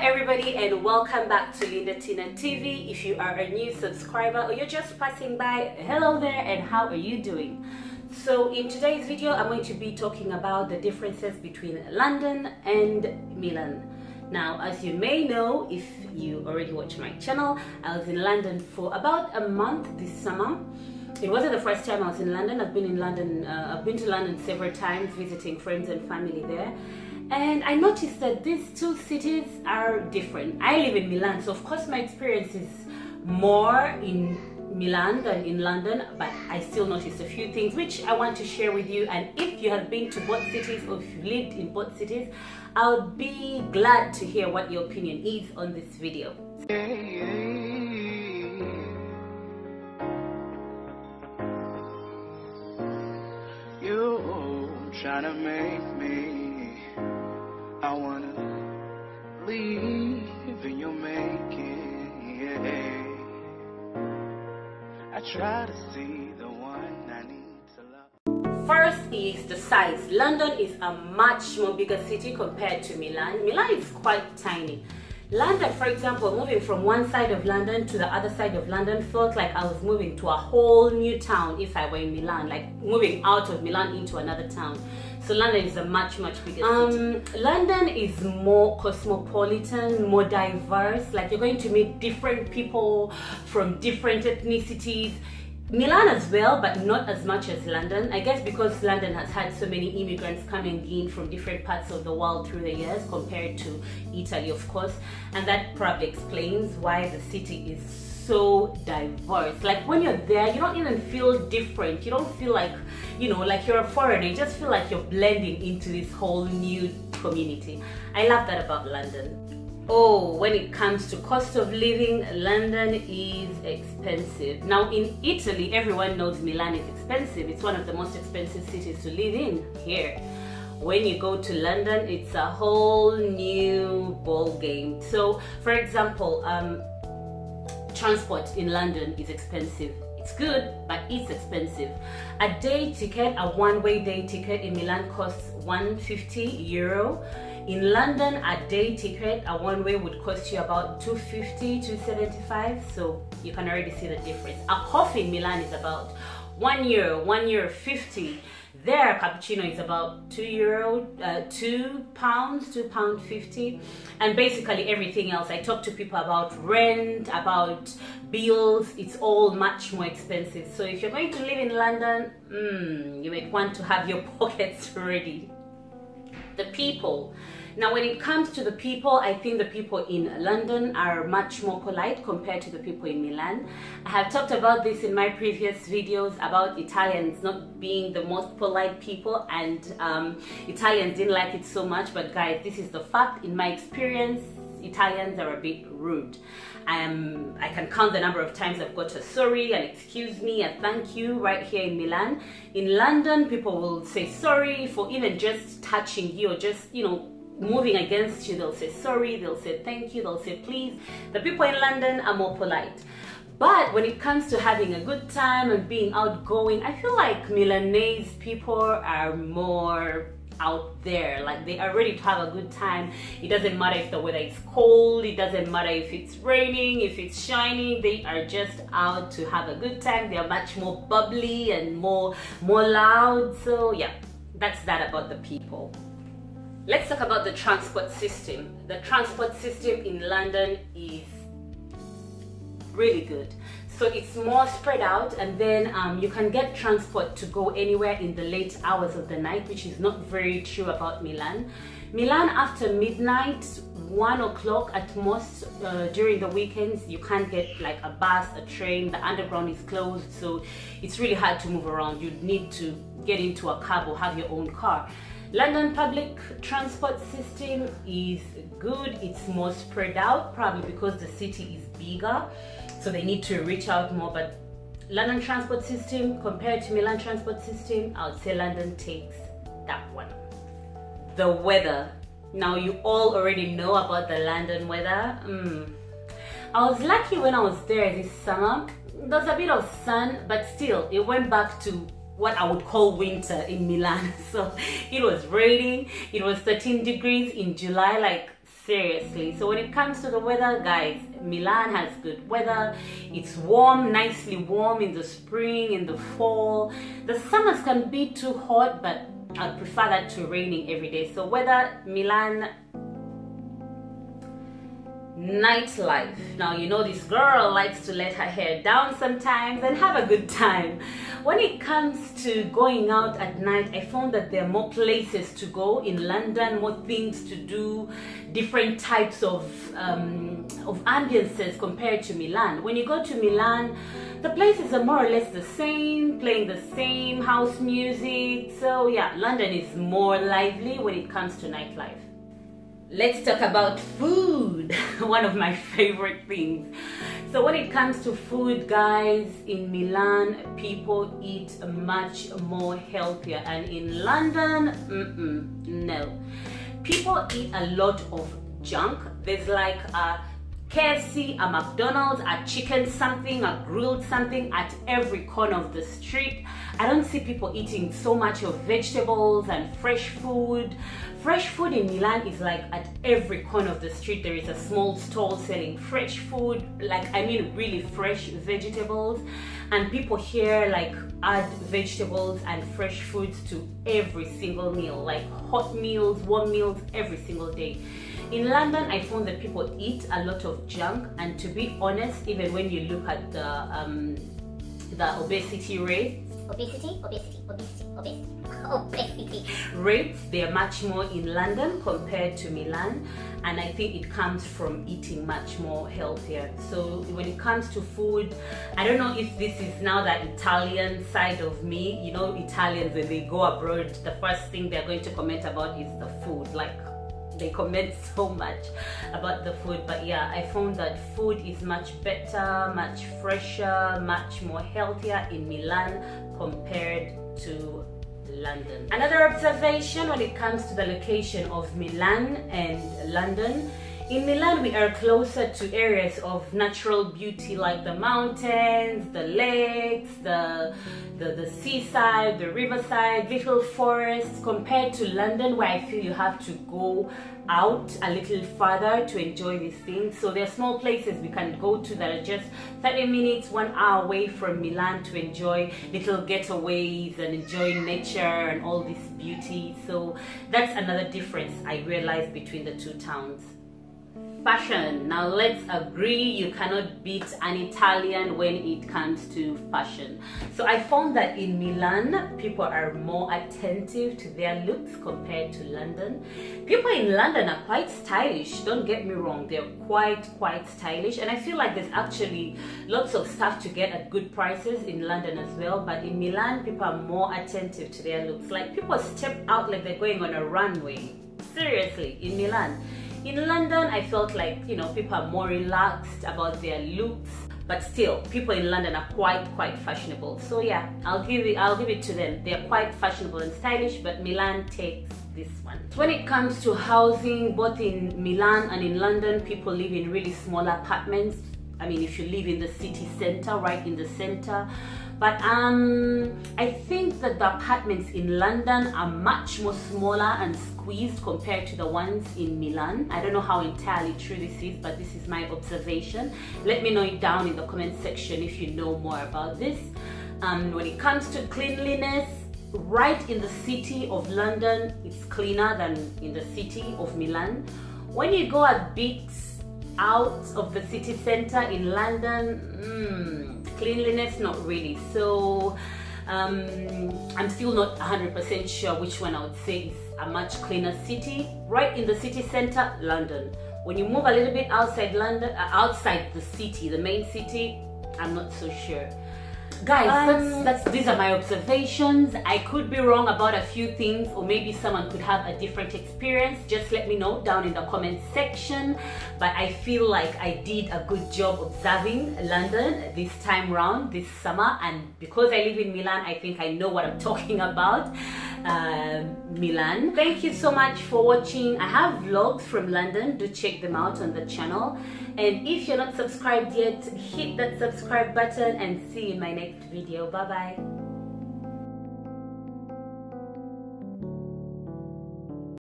everybody, and welcome back to Linda Tina TV. If you are a new subscriber or you're just passing by, hello there and how are you doing? So in today's video I'm going to be talking about the differences between London and Milan. Now, as you may know, if you already watch my channel, I was in London for about a month this summer. It wasn't the first time I was in London. I've been to London several times, visiting friends and family there. And I noticed that these two cities are different. I live in Milan, so of course my experience is more in Milan than in London, but I still noticed a few things which I want to share with you. And if you have been to both cities or if you lived in both cities, I'll be glad to hear what your opinion is on this video. You trying to make me, I wanna leave and you're making, yeah. I try to see the one I need to love. First is the size. London is a much more bigger city compared to Milan. Milan is quite tiny. London, for example, moving from one side of London to the other side of London felt like I was moving to a whole new town if I were in Milan, like moving out of Milan into another town. So London is a much bigger city. London is more cosmopolitan, more diverse. Like you're going to meet different people from different ethnicities. Milan as well, but not as much as London. I guess because London has had so many immigrants coming in from different parts of the world through the years compared to Italy, of course. And that probably explains why the city is so diverse. Like when you're there, you don't even feel different. You don't feel like, you know, like you're a foreigner. You just feel like you're blending into this whole new community. I love that about London. Oh, when it comes to cost of living, London is expensive. Now in Italy, everyone knows Milan is expensive. It's one of the most expensive cities to live in here. When you go to London, it's a whole new ball game. So for example, transport in London is expensive. It's good, but it's expensive. A day ticket, a one-way day ticket in Milan costs €150. In London, a day ticket, a one-way would cost you about €250, €275. So you can already see the difference. A coffee in Milan is about €1, €1.50. There, a cappuccino is about €2, £2.50. And basically everything else. I talk to people about rent, about bills. It's all much more expensive. So if you're going to live in London, you might want to have your pockets ready. The people. Now when it comes to the people, I think the people in London are much more polite compared to the people in Milan. I have talked about this in my previous videos about Italians not being the most polite people, and Italians didn't like it so much, but guys, this is the fact. In my experience, Italians are a bit rude. I can count the number of times I've got a sorry, an excuse me, a thank you right here in Milan. In London, people will say sorry for even just touching you or just, you know, moving against you. They'll say sorry, they'll say thank you, they'll say please. The people in London are more polite. But when it comes to having a good time and being outgoing, I feel like Milanese people are more out there. Like they are ready to have a good time. It doesn't matter if the weather is cold, it doesn't matter if it's raining, if it's shining, they are just out to have a good time. They are much more bubbly and more loud. So yeah, that's that about the people. Let's talk about the transport system. The transport system in London is really good. So it's more spread out, and then you can get transport to go anywhere in the late hours of the night, which is not very true about Milan. Milan, after midnight, 1 o'clock at most, during the weekends, you can't get like a bus, a train. The underground is closed, so it's really hard to move around. You'd need to get into a cab or have your own car. London public transport system is good. It's more spread out, probably because the city is bigger, so they need to reach out more. But London transport system compared to Milan transport system, I would say London takes that one. The weather. Now you all already know about the London weather. I was lucky when I was there this summer. There was a bit of sun, but still it went back to what I would call winter in Milan. So it was raining. It was 13 degrees in July, like Seriously. So when it comes to the weather, guys, Milan has good weather. It's warm, nicely warm in the spring, in the fall. The summers can be too hot, but I prefer that to raining every day. So weather, Milan. Nightlife. Now, you know, this girl likes to let her hair down sometimes and have a good time. When it comes to going out at night, I found that there are more places to go in London, more things to do, different types of ambiances compared to Milan. When you go to Milan, the places are more or less the same, playing the same house music. So yeah, London is more lively when it comes to nightlife. Let's talk about food, one of my favorite things. So when it comes to food, guys, in Milan, people eat much more healthier, and in London, no. People eat a lot of junk. There's like a KFC, a McDonald's, a chicken something, a grilled something at every corner of the street. I don't see people eating so much of vegetables and fresh food. Fresh food in Milan is like at every corner of the street. There is a small stall selling fresh food, like, I mean, really fresh vegetables. And people here like add vegetables and fresh foods to every single meal, like hot meals, warm meals, every single day. In London, I found that people eat a lot of junk, and to be honest, even when you look at the obesity rates, obesity rates, they are much more in London compared to Milan, and I think it comes from eating much more healthier. So when it comes to food, I don't know if this is now the Italian side of me. You know, Italians, when they go abroad, the first thing they're going to comment about is the food. Like, they comment so much about the food. But yeah, I found that food is much better, much fresher, much more healthier in Milan compared to London. Another observation when it comes to the location of Milan and London. In Milan, we are closer to areas of natural beauty like the mountains, the lakes, the seaside, the riverside, little forests, compared to London, where I feel you have to go out a little further to enjoy these things. So there are small places we can go to that are just 30 minutes, 1 hour away from Milan to enjoy little getaways and enjoy nature and all this beauty. So that's another difference I realized between the two towns. Fashion. Now let's agree, you cannot beat an Italian when it comes to fashion. So I found that in Milan, people are more attentive to their looks compared to London. People in London are quite stylish, don't get me wrong, they're quite stylish, and I feel like there's actually lots of stuff to get at good prices in London as well. But in Milan, people are more attentive to their looks. Like, people step out like they're going on a runway. Seriously, in Milan. In London, I felt like, you know, people are more relaxed about their looks, but still, people in London are quite fashionable. So yeah, I'll give it to them. They're quite fashionable and stylish, but Milan takes this one. When it comes to housing, both in Milan and in London, people live in really small apartments. I mean, if you live in the city center, right in the center. But I think that the apartments in London are much more smaller and squeezed compared to the ones in Milan. I don't know how entirely true this is, but this is my observation. Let me know it down in the comment section if you know more about this. When it comes to cleanliness, right in the city of London, it's cleaner than in the city of Milan. When you go a bit out of the city center in London, cleanliness, not really. So I'm still not 100% sure which one I would say is a much cleaner city. Right in the city center, London. When you move a little bit outside London, outside the city, the main city, I'm not so sure. Guys, these are my observations. I could be wrong about a few things, or maybe someone could have a different experience. Just let me know down in the comment section. But I feel like I did a good job observing London this time round, this summer. And because I live in Milan, I think I know what I'm talking about. Milan. Thank you so much for watching. I have vlogs from London. Do check them out on the channel. And if you're not subscribed yet, hit that subscribe button and see you in my next video. Bye bye.